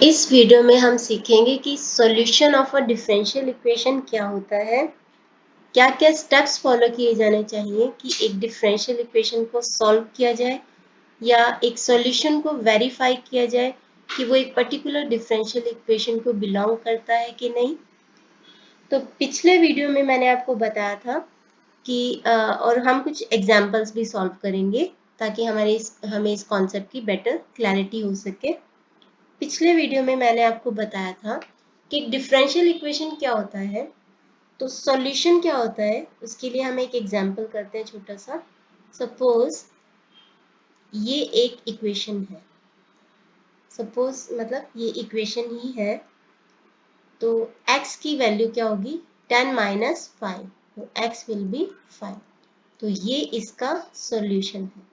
इस वीडियो में हम सीखेंगे कि solution of a differential equation क्या होता है, क्या क्या स्टेप्स फॉलो किए जाने चाहिए कि एक डिफरेंशियल इक्वेशन को सॉल्व किया जाए या एक सॉल्यूशन को वेरीफाई किया जाए कि वो एक पर्टिकुलर डिफरेंशियल इक्वेशन को बिलोंग करता है कि नहीं। तो पिछले वीडियो में मैंने आपको बताया था कि और हम कुछ एग्जाम्पल्स भी सॉल्व करेंगे ताकि हमें इस कॉन्सेप्ट की बेटर क्लैरिटी हो सके। पिछले वीडियो में मैंने आपको बताया था कि डिफरेंशियल इक्वेशन क्या होता है, तो सॉल्यूशन क्या होता है। उसके लिए हम एक एग्जांपल करते हैं छोटा सा। सपोज ये एक इक्वेशन है, सपोज मतलब ये इक्वेशन ही है, तो x की वैल्यू क्या होगी 10 माइनस 5, तो x विल बी 5। तो ये इसका सॉल्यूशन है,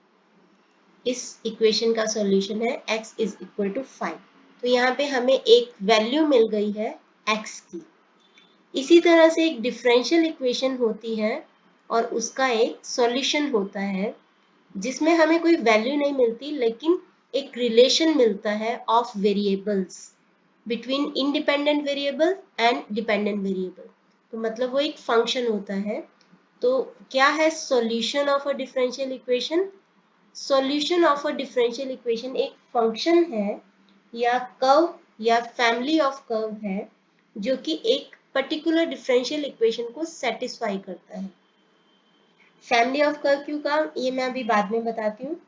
इस इक्वेशन का सॉल्यूशन है x इज इक्वल टू 5। तो यहाँ पे हमें एक वैल्यू मिल गई है x की। इसी तरह से एक डिफरेंशियल इक्वेशन होती है और उसका एक सॉल्यूशन होता है जिसमें हमें कोई वैल्यू नहीं मिलती, लेकिन एक रिलेशन मिलता है of variables between independent variable and dependent variable. तो मतलब वो एक फंक्शन होता है। तो क्या है solution of a differential equation? Solution of a differential equation एक फंक्शन है या कर्व या फैमिली ऑफ कर्व है जो कि एक पर्टिकुलर डिफरेंशियल इक्वेशन को सेटिस्फाई करता है। फैमिली ऑफ कर्व क्यों का ये मैं अभी बाद में बताती हूँ।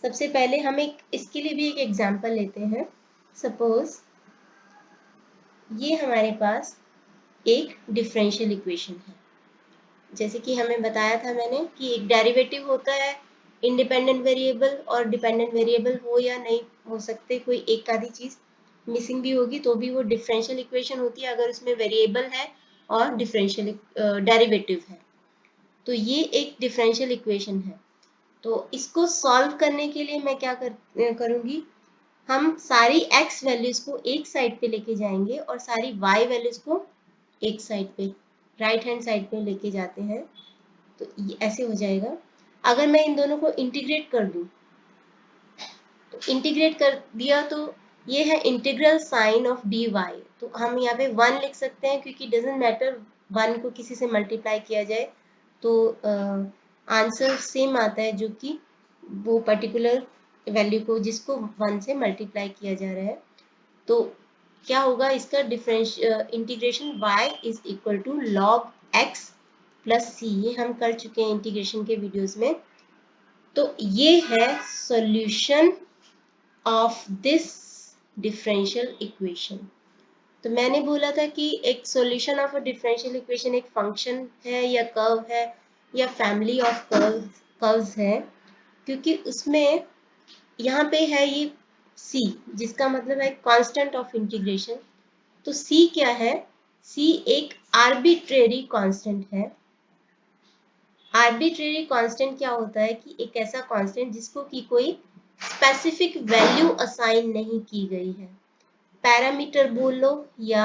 सबसे पहले हम एक इसके लिए भी एक एग्जांपल लेते हैं। सपोज ये हमारे पास एक डिफरेंशियल इक्वेशन है, जैसे कि हमें बताया था मैंने कि एक डेरिवेटिव होता है इंडिपेंडेंट वेरिएबल, और डिपेंडेंट वेरिएबल हो या नहीं हो सकते, कोई एक आधी चीज मिसिंग भी होगी तो भी वो डिफरेंशियल इक्वेशन होती है अगर उसमें वेरिएबल है और डिफरेंशियल डेरिवेटिव है। तो ये एक डिफरेंशियल इक्वेशन है। तो इसको सॉल्व करने के लिए मैं क्या करूंगी, हम सारी x वैल्यूज को एक साइड पे लेके जाएंगे और सारी y वैल्यूज को एक साइड पे, राइट हैंड साइड पे लेके जाते हैं। तो ये ऐसे हो जाएगा। अगर मैं इन दोनों को इंटीग्रेट कर दूं, तो इंटीग्रेट कर दिया तो ये है integral sign of d y. तो हम यहाँ पे 1 लिख सकते हैं क्योंकि डजेंट मैटर 1 को किसी से मल्टीप्लाई किया जाए तो आंसर सेम आता है, जो कि वो पर्टिकुलर वैल्यू को जिसको 1 से मल्टीप्लाई किया जा रहा है। तो क्या होगा इसका difference integration y is equal to log x plus C. ये हम कर चुके हैं इंटीग्रेशन के वीडियोस में। तो ये है solution of this differential equation. तो मैंने बोला था कि एक solution of a differential equation एक फंक्शन है या कर्व है या फैमिली ऑफ कर्व्स है, क्योंकि उसमें यहाँ पे है ये c, जिसका मतलब है कांस्टेंट ऑफ इंटीग्रेशन। तो c क्या है? c एक आर्बिट्रेरी कांस्टेंट है। आर्बिट्रेरी कांस्टेंट क्या होता है कि एक ऐसा कांस्टेंट जिसको कि कोई स्पेसिफिक वैल्यू असाइन नहीं की गई है। पैरामीटर बोल लो या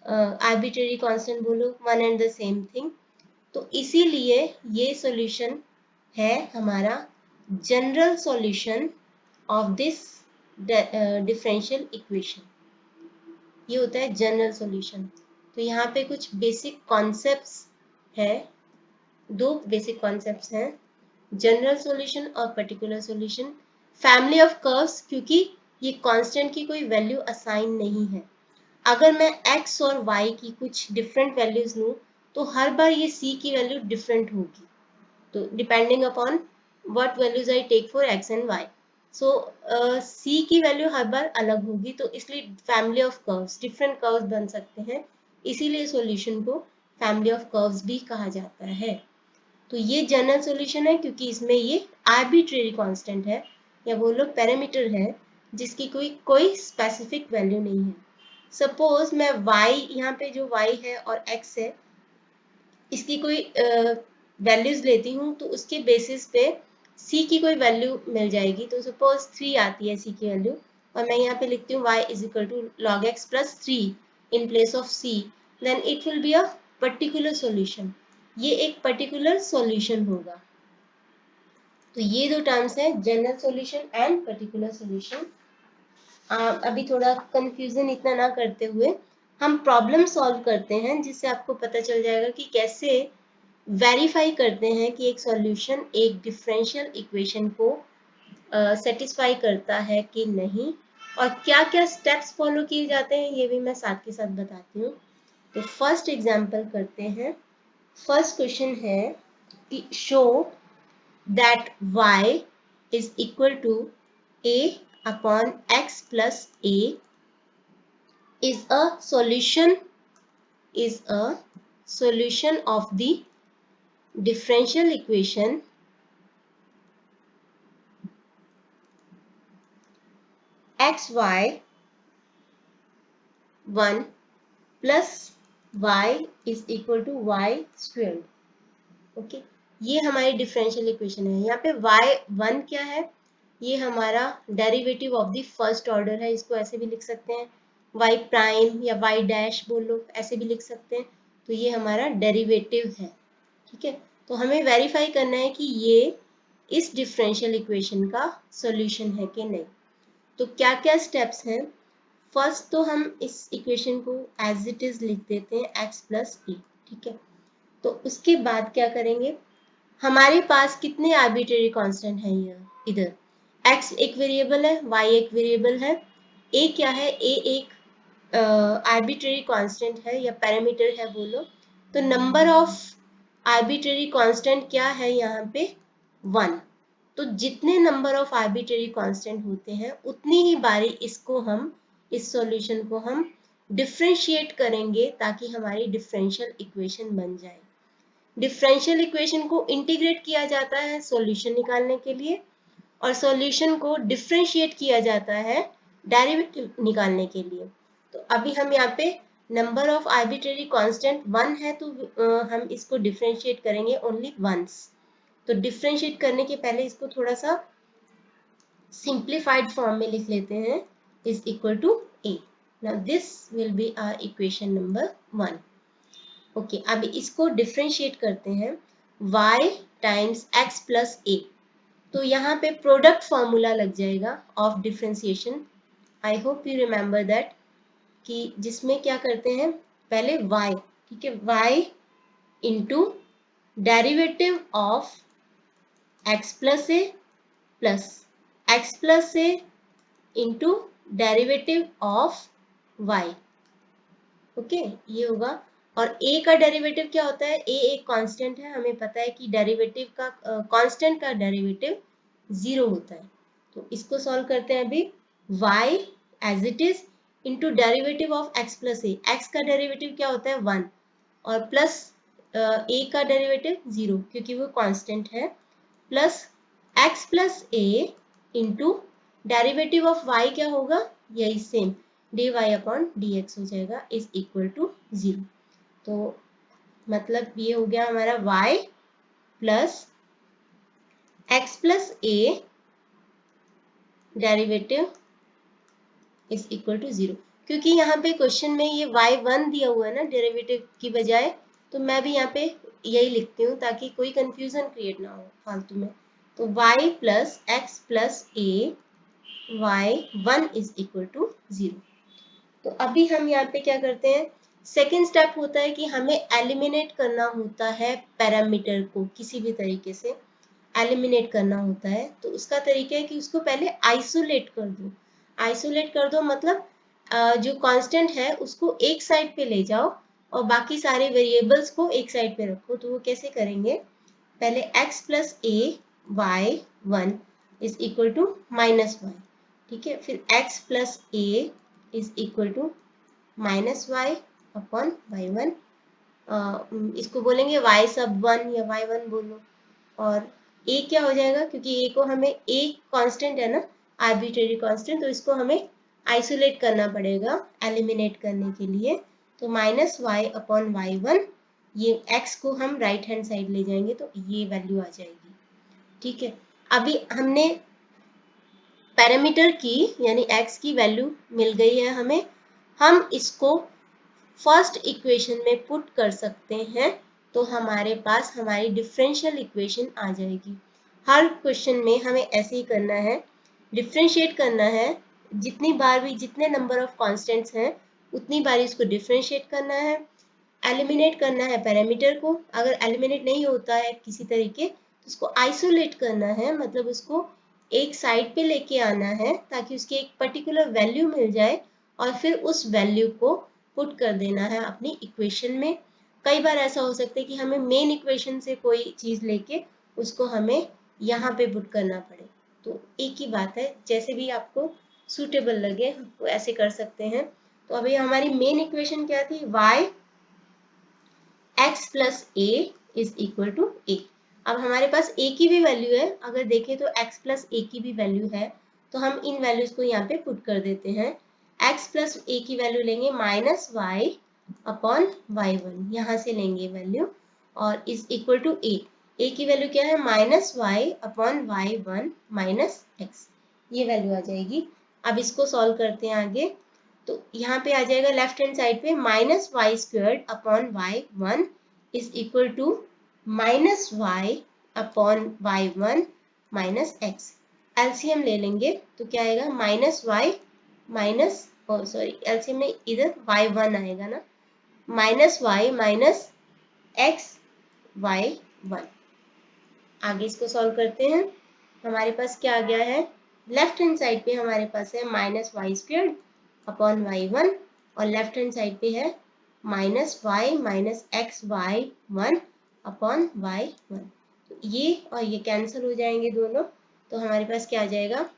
आर्बिट्रेरी कांस्टेंट बोलो, one and the same thing. तो इसीलिए ये सॉल्यूशन है हमारा general solution of this differential equation. ये होता है जनरल सॉल्यूशन। तो यहाँ पे कुछ बेसिक कॉन्सेप्ट्स है, दो बेसिक कॉन्सेप्ट्स हैं, जनरल सॉल्यूशन और particular solution. Family of curves, क्योंकि ये कांस्टेंट की कोई वैल्यू असाइन नहीं है। अगर मैं x और y की कुछ डिफरेंट वैल्यूज लूँ तो हर बार ये c की वैल्यू डिफरेंट होगी, तो depending upon what values I take for x and y। So c की वैल्यू हर बार अलग होगी, तो इसलिए family of curves, different curves बन सकते हैं, इसीलिए सॉल्यूशन को फैमिली ऑफ कर्व्स भी कहा जाता है। तो ये जनरल सॉल्यूशन है क्योंकि इसमें ये आर्बिट्रेरी कांस्टेंट है या वो लोग पैरामीटर है जिसकी कोई स्पेसिफिक वैल्यू नहीं है। सपोज मैं y, यहाँ पे जो y है और x है, इसकी कोई वैल्यूज लेती हूँ तो उसके बेसिस पे c की कोई वैल्यू मिल जाएगी। तो सपोज 3 आती है c की वैल्यू, और मैं यहाँ पे लिखती हूँ y is equal to log x plus 3 in place of c, then it will be a particular solution. ये एक पर्टिकुलर सॉल्यूशन होगा। तो ये दो टर्म्स हैं, general solution and particular solution. अभी थोड़ा कंफ्यूजन इतना ना करते हुए हम प्रॉब्लम सॉल्व करते हैं, जिससे आपको पता चल जाएगा कि कैसे वेरीफाई करते हैं कि एक सॉल्यूशन एक डिफरेंशियल इक्वेशन को सेटिस्फाई करता है कि नहीं, और क्या क्या स्टेप्स फॉलो किए जाते हैं ये भी मैं साथ के साथ बताती हूँ। तो फर्स्ट एग्जांपल करते हैं। फर्स्ट क्वेश्चन है कि show that y is equal to a upon x plus a is a solution of the differential equation xy 1 plus y is equal to y squared। Okay, ये हमारी differential equation है। यहाँ पे y1 क्या है, ये हमारा derivative of the first order है, इसको ऐसे भी लिख सकते हैं, y प्राइम या y डैश बोलो, ऐसे भी लिख सकते हैं। तो ये हमारा डेरिवेटिव है, ठीक है। तो हमें वेरीफाई करना है कि ये इस डिफरेंशियल इक्वेशन का सॉल्यूशन है कि नहीं। तो क्या क्या स्टेप्स हैं। फर्स्ट तो हम इस इक्वेशन को एज इट इज लिख देते हैं x प्लस ए, ठीक है। तो उसके बाद क्या करेंगे, हमारे पास कितने आर्बिट्रेरी कांस्टेंट हैं इधर, x एक वेरिएबल है, y एक वेरिएबल है, a क्या है, a एक आर्बिट्रेरी कांस्टेंट है या पैरामीटर है बोलो। तो नंबर ऑफ आर्बिट्रेरी कांस्टेंट क्या है यहाँ पे 1। तो जितने नंबर ऑफ आर्बिट्रेरी कांस्टेंट होते हैं उतनी ही बारी इसको हम इस सॉल्यूशन को हम डिफरेंशिएट करेंगे ताकि हमारी डिफरेंशियल इक्वेशन बन जाए। डिफरेंशियल इक्वेशन को इंटीग्रेट किया जाता है सॉल्यूशन निकालने के लिए, और सॉल्यूशन को डिफरेंशिएट किया जाता है डेरिवेटिव निकालने के लिए। तो अभी हम यहाँ पे नंबर ऑफ आर्बिट्रेरी कांस्टेंट 1 है, तो हम इसको डिफरेंशिएट करेंगे ओनली वंस। तो डिफरेंशिएट करने के पहले इसको थोड़ा सा सिंप्लीफाइड फॉर्म में लिख लेते हैं, is equal to a. Now this will be our equation number 1। Okay, अब इसको डिफरेंशिएट करते हैं y times x plus a. तो यहाँ पे प्रोडक्ट फॉर्मूला लग जाएगा of differentiation. I hope you remember that, कि जिसमें क्या करते हैं पहले y, ठीक है, y into derivative of x plus A plus x plus A into derivative of y। Okay, ये होगा। और a का डेरिवेटिव क्या होता है, a एक कांस्टेंट है, हमें पता है कि डेरिवेटिव का कांस्टेंट का डेरिवेटिव 0 होता है। तो इसको सॉल्व करते हैं अभी, y as it is into derivative of x plus a. x का डेरिवेटिव क्या होता है 1, और प्लस a का डेरिवेटिव 0 क्योंकि वो कांस्टेंट है, plus x plus A into derivative of y क्या होगा, यही सेम dy अपॉन dx हो जाएगा, इज इक्वल टू 0। तो मतलब ये हो गया हमारा y plus x plus a derivative is equal to 0। क्योंकि यहाँ पे क्वेश्चन में ये y1 दिया हुआ है ना डेरिवेटिव की बजाय, तो मैं भी यहाँ पे यही लिखती हूँ ताकि कोई कंफ्यूजन क्रिएट ना हो फालतू में। तो y plus x plus a y1 is equal to 0। तो अभी हम यहाँ पे क्या करते हैं, सेकेंड स्टेप होता है कि हमें एलिमिनेट करना होता है पैरामीटर को, किसी भी तरीके से एलिमिनेट करना होता है। तो उसका तरीका है कि उसको पहले आइसोलेट कर दो। आइसोलेट कर दो मतलब जो कांस्टेंट है उसको एक साइड पे ले जाओ और बाकी सारे वेरिएबल्स को एक साइड पे रखो। तो वो कैसे करेंगे, पहले x plus a y1 is equal to minus y, ठीक है, फिर x plus a is equal to minus y upon y1। इसको बोलेंगे y सब 1 या y1 बोलो। और a क्या हो जाएगा, क्योंकि a को हमें a कांस्टेंट है ना, आर्बिट्रेरी कांस्टेंट, तो इसको हमें आइसोलेट करना पड़ेगा एलिमिनेट करने के लिए। तो माइनस वाई अपॉन y1, ये x को हम राइट हैंड साइड ले जाएंगे तो ये वैल्यू आ जाएगी, ठीक है। अभी हमने पैरामीटर की यानी x की वैल्यू मिल गई है हमें, हम इसको फर्स्ट इक्वेशन में पुट कर सकते हैं, तो हमारे पास हमारी डिफरेंशियल इक्वेशन आ जाएगी। हर क्वेश्चन में हमें ऐसे ही करना है, डिफरेंशिएट करना है जितनी बार भी जितने नंबर ऑफ कांस्टेंट्स हैं उतनी बार इसको डिफरेंशिएट करना है, एलिमिनेट करना है पैरामीटर को। अगर एलिमिनेट नहीं होता है किसी तरीके तो उसको आइसोलेट करना है, मतलब उसको एक साइड पे लेके आना है ताकि उसकी एक पर्टिकुलर वैल्यू मिल जाए और फिर उस वैल्यू को पुट कर देना है अपनी इक्वेशन में। कई बार ऐसा हो सकता है कि हमें मेन इक्वेशन से कोई चीज लेके उसको हमें यहाँ पे पुट करना पड़े, तो एक ही बात है, जैसे भी आपको सूटेबल लगे तो ऐसे कर सकते हैं। तो अभी हमारी मेन इक्वेशन क्या थी, y x plus a is equal to a. अब हमारे पास a की भी वैल्यू है, अगर देखें तो x प्लस ए की भी वैल्यू है, तो हम इन वैल्यूज को यहाँ पे पुट कर देते हैं। x प्लस ए की वैल्यू लेंगे माइनस वाई अपॉन y1, यहाँ से लेंगे वैल्यू, और इज इक्वल टू ए की वैल्यू क्या है, minus y upon y1 minus x, ये वैल्यू आ जाएगी। अब इसको सॉल्व करते हैं आगे, तो यहाँ पे आ जाएगा लेफ्ट हैंड साइड पे minus y square upon y1 is equal to minus y upon y1 minus x. LCM ले लेंगे तो क्या आएगा, minus y minus, sorry LCM में इधर y1 आएगा ना, minus y minus x y1। आगे इसको सॉल्व करते हैं, हमारे पास क्या आ गया है, लेफ्ट हैंड साइड पे हमारे पास है minus y square upon y1 और लेफ्ट हैंड साइड पे है minus y minus x y1 upon y1। तो ये और ये कैंसिल हो जाएंगे दोनों, तो हमारे पास क्या आ जाएगा,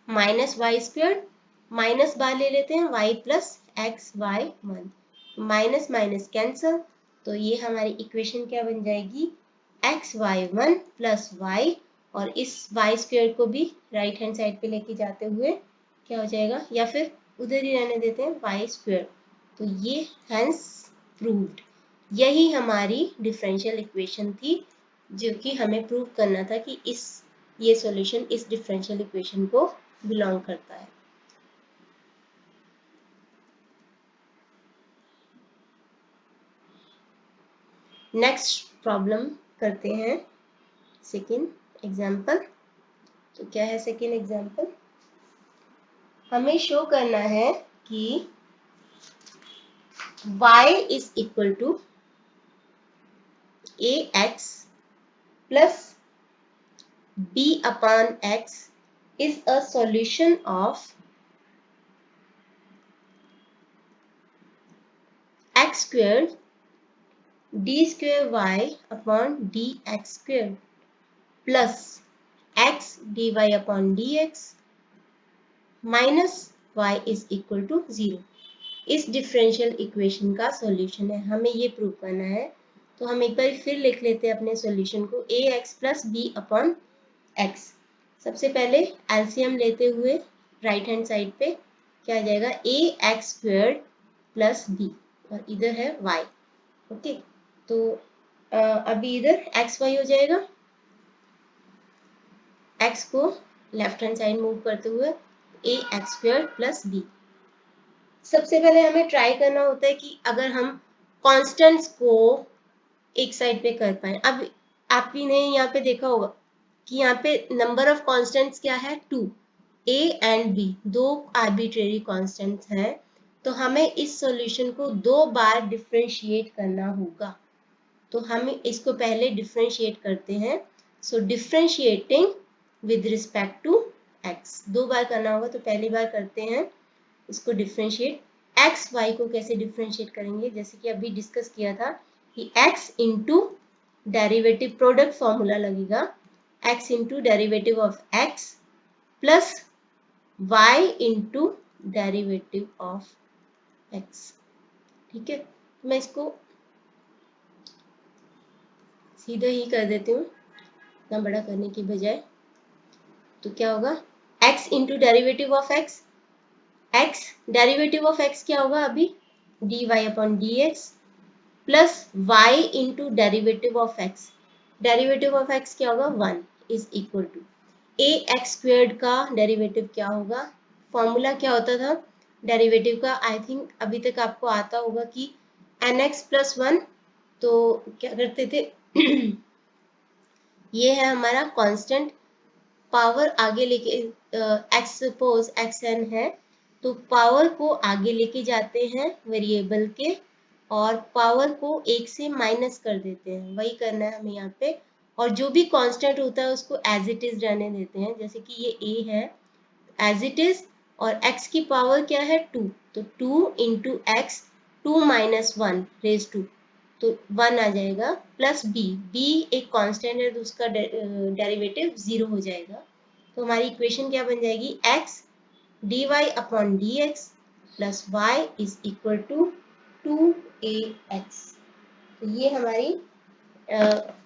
माइनस वाई स्क्वायर, माइनस बार ले लेते हैं y plus x y1, minus minus cancel, तो ये हमारी इक्वेशन क्या बन जाएगी, एक्स y1 प्लस y, और इस y स्क्वायर को भी राइट हैंड साइड पे लेके जाते हुए क्या हो जाएगा, या फिर उधर ही रहने देते हैं वाई स्क्वायर। तो ये हैंस प्रूव्ड, यही हमारी डिफरेंशियल इक्वेशन थी जो कि हमें प्रूव करना था कि ये सॉल्यूशन इस डिफरेंशियल इक्वेशन को बिलोंग करता है। नेक्स्ट प्रॉब्लम करते हैं, सेकेंड एग्जाम्पल। तो क्या है सेकेंड एग्जाम्पल, हमें शो करना है कि y is equal to ax plus b upon x is a solution of x squared d square y upon dx squared plus x dy upon dx minus y is equal to 0। इस differential equation का solution है, हमें ये prove करना है। तो हम एक बार फिर लिख लेते हैं अपने सॉल्यूशन को, ax plus b upon x। सबसे पहले एलसीएम लेते हुए राइट हैंड साइड पे क्या आ जाएगा, ax स्क्वायर्ड प्लस b, और इधर है y। ओके, तो अभी इधर xy हो जाएगा, x को लेफ्ट हैंड साइड मूव करते हुए ax स्क्वायर्ड प्लस b। सबसे पहले हमें ट्राई करना होता है कि अगर हम कांस्टेंट्स को एक साइड पे कर पाए। अब आपने यहाँ पे देखा होगा कि यहाँ पे नंबर ऑफ कांस्टेंट्स क्या है, 2, a एंड b, दो आर्बिट्रेरी कांस्टेंट्स हैं, तो हमें इस सॉल्यूशन को दो बार डिफरेंशिएट करना होगा। तो हम इसको पहले डिफरेंशिएट करते हैं। So differentiating with respect to x, दो बार करना होगा, तो पहली बार करते हैं इसको डिफरेंशिएट। एक्स वाई को कैसे डिफरेंशिएट करेंगे, जैसे कि अभी डिस्कस किया था कि x into derivative product formula लगेगा, x into derivative of x plus y into derivative of x। ठीक है, मैं इसको सीधा ही कर देती हूँ इतना बड़ा करने की बजाय। तो क्या होगा, x into derivative of x, x derivative of x क्या होगा अभी, dy upon dx plus y into derivative of x, derivative of x क्या होगा 1 is equal to ax squared का डेरिवेटिव क्या होगा, फॉर्मूला क्या होता था डेरिवेटिव का, आई थिंक अभी तक आपको आता होगा कि nx प्लस 1। तो क्या करते थे ये है हमारा कांस्टेंट, पावर आगे लेके एक्स सपोज एक्स एन है, तो पावर को आगे लेके जाते हैं वेरिएबल के और पावर को एक से माइनस कर देते हैं, वही करना है हमें यहाँ पे। और जो भी कांस्टेंट होता है उसको एज इट इज रहने देते हैं, जैसे कि ये ए है एज इट इज, और x की पावर क्या है 2, तो 2 इंटू एक्स, 2 माइनस 1 रेज 2, तो 1 आ जाएगा, प्लस b एक कांस्टेंट है तो उसका डेरिवेटिव 0 हो जाएगा। तो हमारी इक्वेशन क्या बन जाएगी, x dy upon dx plus y is equal to 2ax। तो ये हमारी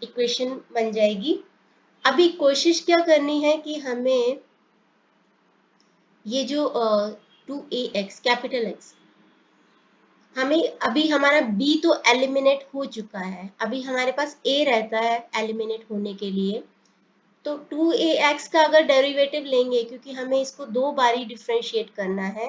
इक्वेशन बन जाएगी। अभी कोशिश क्या करनी है कि हमें ये जो 2ax कैपिटल एक्स, हमें अभी हमारा b तो एलिमिनेट हो चुका है, अभी हमारे पास a रहता है एलिमिनेट होने के लिए। तो 2ax का अगर डेरिवेटिव लेंगे, क्योंकि हमें इसको दो बारी डिफ्रेंशिएट करना है,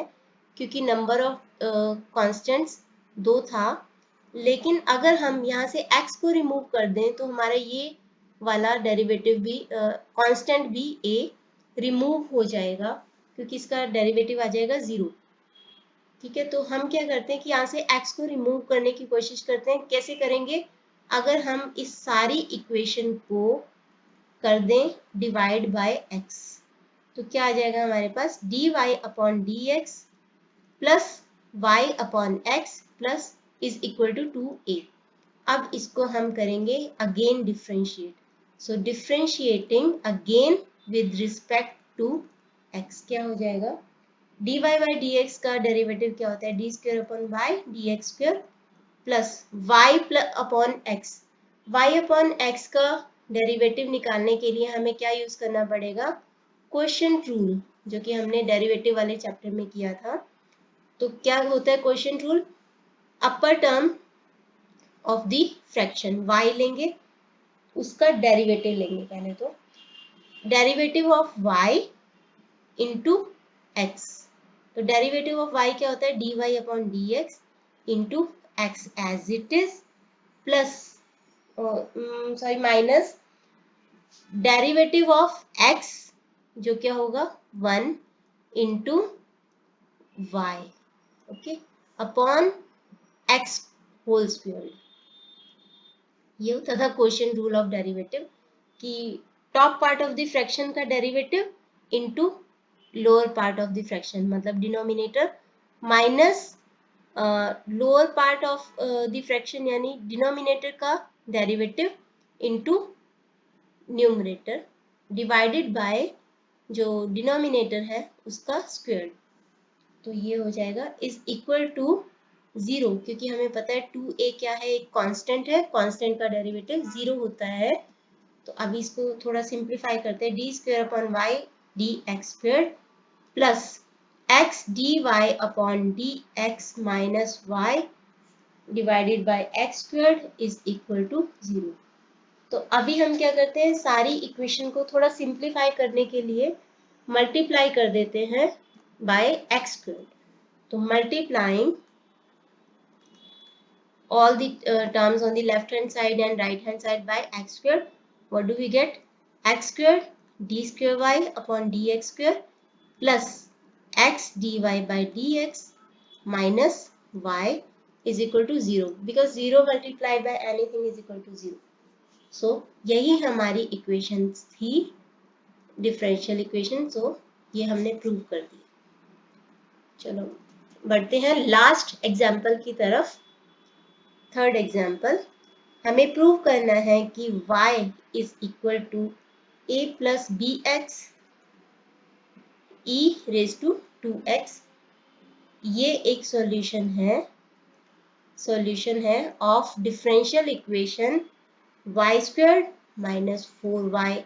क्योंकि नंबर ऑफ कांस्टेंट्स 2 था, लेकिन अगर हम यहाँ से x को रिमूव कर दें तो हमारा ये वाला डेरिवेटिव भी कांस्टेंट भी a रिमूव हो जाएगा, क्योंकि इसका डेरिवेटिव आ जाएगा 0। ठीक है, तो हम क्या करते हैं कि यहाँ से x को रिमूव करने की कोशिश करते हैं। कैसे करेंगे, अगर हम इस सारी इक्वेशन को कर दें डिवाइड बाय x, तो क्या आ जाएगा हमारे पास dy upon d x plus y upon x plus is equal to 2a। अब इसको हम करेंगे again differentiate, so differentiating again with respect to x, क्या हो जाएगा dy बाई डी एक्स का डेरिवेटिव क्या होता है, d square upon y d x square plus y upon x. Y upon x का डेरिवेटिव निकालने के लिए हमें क्या यूज करना पड़ेगा, क्वोशिएंट रूल, जो कि हमने डेरिवेटिव वाले चैप्टर में किया था। तो क्या होता है quotient rule, upper term of the fraction y लेंगे, उसका डेरिवेटिव लेंगे पहले, तो derivative of y into x, तो डेरिवेटिव ऑफ y क्या होता है dy upon d x into x as it is plus sorry minus derivative of x, जो क्या होगा 1 into y, okay, upon x whole square. ये होता था क्वोशिएंट रूल ऑफ डेरिवेटिव, कि top part of the fraction का derivative into lower part of the fraction, मतलब denominator minus lower part of the fraction यानी डिनोमिनेटर का derivative into numerator divided by जो denominator है उसका स्क्वायर। तो ये हो जाएगा इज इक्वल टू 0, क्योंकि हमें पता है 2a क्या है, एक कांस्टेंट है, कांस्टेंट का डेरिवेटिव 0 होता है। तो अभी इसको थोड़ा सिंप्लीफाई करते हैं, d square upon y d x square plus x d y upon d x minus y divided by x square is equal to 0। तो अभी हम क्या करते हैं, सारी इक्वेशन को थोड़ा सिंप्लीफाई करने के लिए मल्टीप्लाई कर देते हैं बाय एक्स स्क्वायर। तो multiplying all the terms on the left hand side and right hand side by x square, what do we get, x square d square y upon dx square plus x dy by dx minus y is equal to 0, because 0 multiplied by anything is equal to 0. So यही हमारी equations थी, differential equation. सो ये हमने prove कर दी। चलो बढ़ते हैं last example की तरफ। थर्ड एग्जाम्पल, हमें प्रूव करना है कि y is equal to a plus b x e raise to 2x। ये एक सॉल्यूशन है of differential equation y square minus 4y,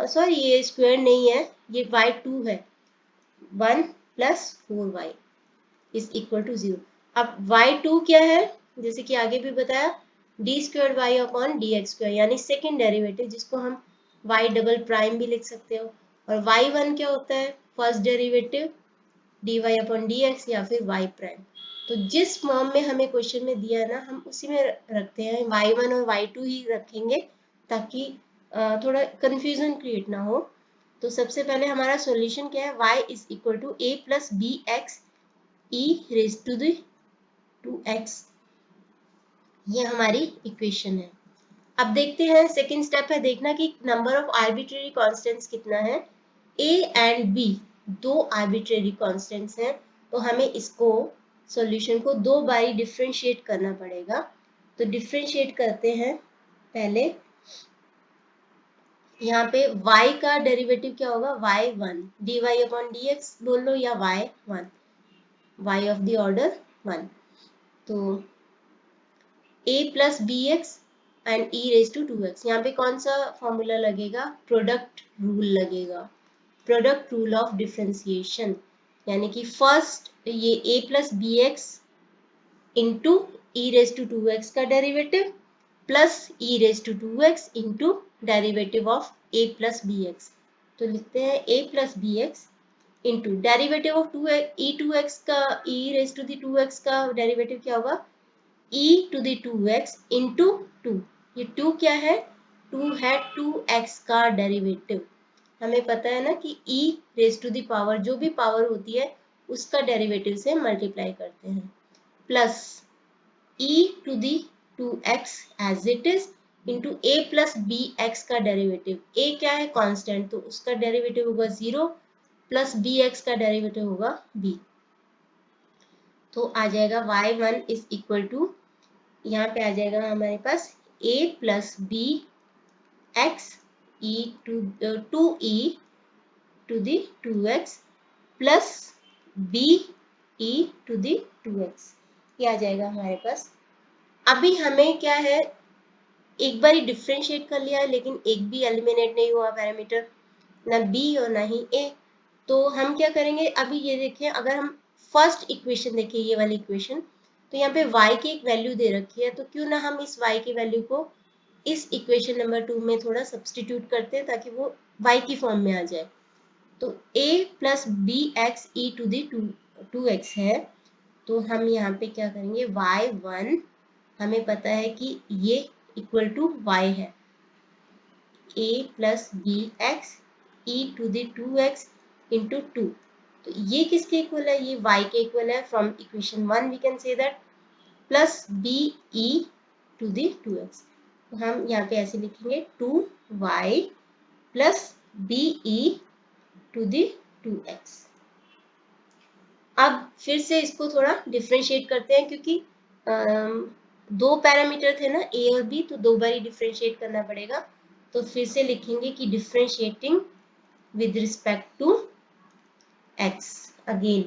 sorry ये स्क्वायर नहीं है, ये y2 है, 1 plus 4y is equal to 0। अब y2 क्या है, जैसे कि आगे भी बताया, d square y upon d x square, यानी सेकेंड डेरिवेटिव, जिसको हम y डबल प्राइम भी लिख सकते हो। और y1 क्या होता है, first derivative d y upon d x या फिर y प्राइम। तो जिस फॉर्म में हमें क्वेश्चन में दिया है ना, हम उसी में रखते हैं, y1 और y2 ही रखेंगे, ताकि थोड़ा कंफ्यूजन क्रिएट ना हो। तो सबसे पहले हमारा सॉल्यूशन क्या है, y is equal to a plus b x e raise to the 2x, ये हमारी इक्वेशन है। अब देखते हैं सेकेंड स्टेप है देखना कि नंबर ऑफ आर्बिट्रेरी कांस्टेंट्स कितना है। a एंड b दो आर्बिट्रेरी कांस्टेंट्स हैं, तो हमें इसको सॉल्यूशन को दो बारी डिफरेंशिएट करना पड़ेगा। तो डिफरेंशिएट करते हैं पहले। यहाँ पे y का डेरिवेटिव क्या होगा, y1 dy अपॉन dx बोल लो या y1, y of the order 1। तो a plus b x and e raise to 2x, यहाँ पे कौन सा फॉर्मूला लगेगा, प्रोडक्ट रूल लगेगा, प्रोडक्ट रूल ऑफ डिफरेंशिएशन। यानी कि फर्स्ट ये a plus b x into e raise to 2x का derivative plus e raise to 2x into derivative of a plus b x. तो लिखते हैं a plus b x into derivative of e 2x का, e raise to the 2x का derivative क्या होगा, e to the 2x into 2। ये 2 क्या है, 2 है 2x का डेरिवेटिव। हमें पता है ना कि e raise to the power, जो भी पावर होती है उसका डेरिवेटिव से मल्टीप्लाई करते हैं, plus e to the 2x as it is into a plus b x का डेरिवेटिव। a क्या है, कांस्टेंट, तो उसका डेरिवेटिव होगा 0 प्लस बी एक्स का डेरिवेटिव होगा b। तो आ जाएगा y1 इज इक्वल टू, यहाँ पे आ जाएगा हमारे पास a plus b x e to 2e to the 2x plus b e to the 2x, ये आ जाएगा हमारे पास। अभी हमें क्या है, एक बार डिफरेंशिएट कर लिया है लेकिन एक भी एलिमिनेट नहीं हुआ पैरामीटर, ना b और ना ही a। तो हम क्या करेंगे, अभी ये देखिए, अगर हम फर्स्ट इक्वेशन देखिए, ये वाली इक्वेशन, तो यहाँ पे y की एक वैल्यू दे रखी है, तो क्यों ना हम इस y की वैल्यू को इस इक्वेशन नंबर 2 में थोड़ा सब्सटीट्यूट करते हैं ताकि वो y की फॉर्म में आ जाए। तो a plus b x e to the 2x है, तो हम यहाँ पे क्या करेंगे, y1 हमें पता है कि ये इक्वल टू y है, a plus b x e to the 2x into 2। तो ये किसके इक्वल है, ये y के इक्वल है। From equation 1 we can say that plus b e to the 2x। तो हम यहाँ पे ऐसे लिखेंगे 2y plus b e to the 2x। अब फिर से इसको थोड़ा डिफरेंशिएट करते हैं, क्योंकि दो पैरामीटर थे ना a और b, तो दो बारी डिफरेंशिएट करना पड़ेगा। तो फिर से लिखेंगे कि differentiating with respect to x again.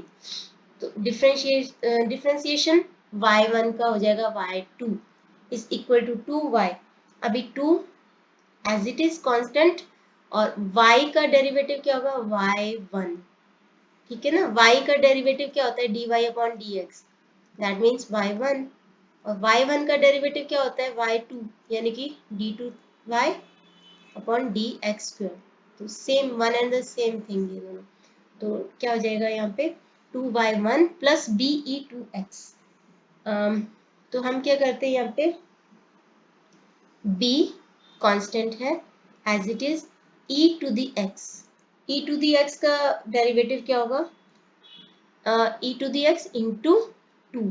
तो डिफरेंशिएशन y1 का हो जाएगा y2 is equal to 2y। अभी 2 एज इट इज कांस्टेंट, और y का डेरिवेटिव क्या होगा, y1, ठीक है ना। y का डेरिवेटिव क्या होता है, dy upon dx, that means y1, और y1 का डेरिवेटिव क्या होता है, y2, यानी कि d2y अपॉन dx स्क्वायर। तो same one and the same thing ये दोनों। तो क्या हो जाएगा यहाँ पे 2y1 प्लस be2x। तो हम क्या करते हैं, यहाँ पे b कांस्टेंट है as it is e to the x। e to the x का डेरिवेटिव क्या होगा, e to the x into 2,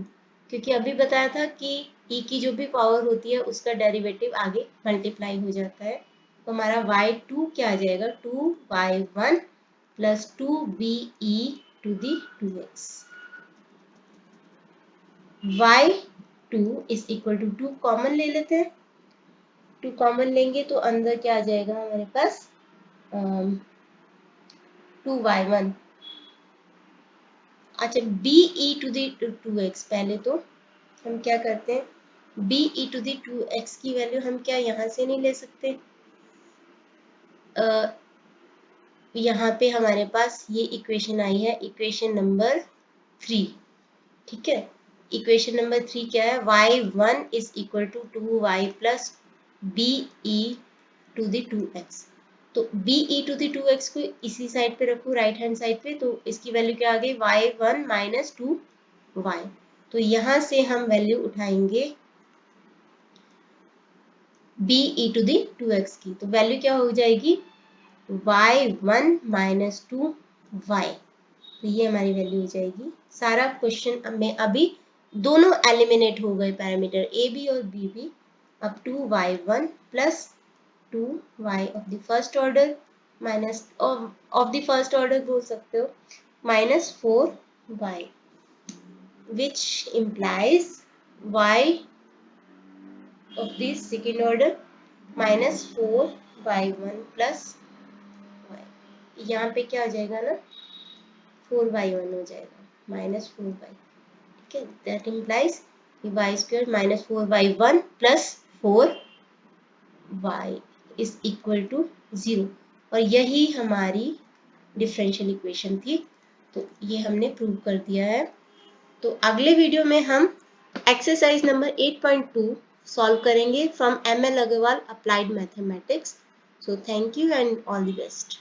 क्योंकि अभी बताया था कि e की जो भी पावर होती है उसका डेरिवेटिव आगे मल्टीप्लाई हो जाता है। तो हमारा y2 क्या आ जाएगा, 2y1 plus 2be to the 2x। y2 is equal to 2 common ले लेते हैं, 2 कॉमन लेंगे तो अंदर क्या आ जाएगा हमारे पास 2y1। अच्छा be टू दी 2x, पहले तो हम क्या करते हैं, be टू दी 2x की वैल्यू हम क्या यहाँ से नहीं ले सकते, यहाँ पे हमारे पास ये इक्वेशन आई है, इक्वेशन नंबर 3, ठीक है। इक्वेशन नंबर 3 क्या है, y1 is equal to 2y plus be to the 2x। तो be टू दी 2x को इसी साइड पे रखो, राइट हैंड साइड पे, तो इसकी वैल्यू क्या आ गई, y1 माइनस 2y। तो यहाँ से हम वैल्यू उठाएंगे be टू दी 2x की, तो वैल्यू क्या हो जाएगी y1 माइनस 2y, तो ये हमारी वैल्यू हो जाएगी। सारा क्वेश्चन में अभी दोनों एलिमिनेट हो गए पैरामीटर ए बी और बी बी। अब 2y1 plus 2y of the first order minus of the first order बोल सकते हो, minus 4y, which implies y of the second order minus 4y1 plus y, यहाँ पे क्या हो जाएगा ना, 4y1 हो जाएगा माइनस 4y, ठीक है। That implies y square minus 4y1 plus 4y is equal to 0, और यही हमारी डिफरेंशियल इक्वेशन थी। तो ये हमने प्रूव कर दिया है। तो अगले वीडियो में हम एक्सरसाइज नंबर 8.2 सॉल्व करेंगे from ML Agarwal applied mathematics. So thank you and all the best.